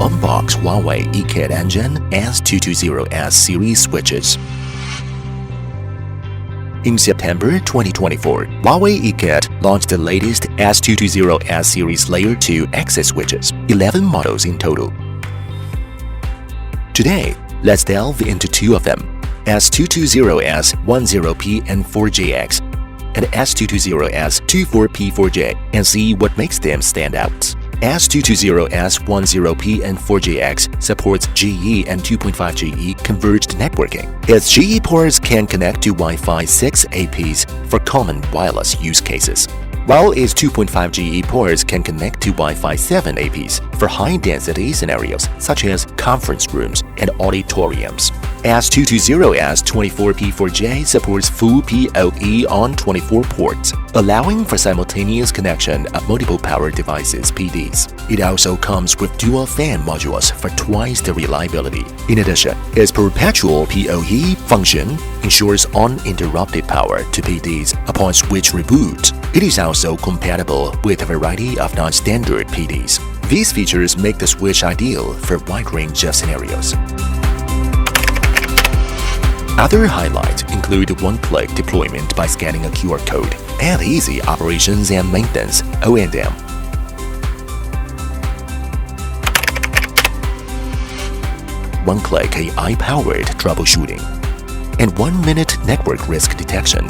unbox Huawei eKitEngine S220S series switches. In September 2024, Huawei eKit launched the latest S220S series Layer 2 access switches, 11 models in total. Today, let's delve into two of them, S220S 10P and 4JX and S220S 24P4J, and see what makes them stand out. S220S 10P and 4JX supports GE and 2.5GE converged networking. Its GE ports can connect to Wi-Fi 6 APs for common wireless use cases, while its 2.5GE ports can connect to Wi-Fi 7 APs for high-density scenarios such as conference rooms and auditoriums. S220S 24P4J supports full PoE on 24 ports, allowing for simultaneous connection of multiple power devices (PDs). It also comes with dual fan modules for twice the reliability. In addition, its perpetual PoE function ensures uninterrupted power to PDs upon switch reboot. It is also compatible with a variety of non-standard PDs. These features make the switch ideal for a wide range of scenarios. Other highlights include one-click deployment by scanning a QR code and easy operations and maintenance (O&M). One-click AI-powered troubleshooting and 1-minute network risk detection.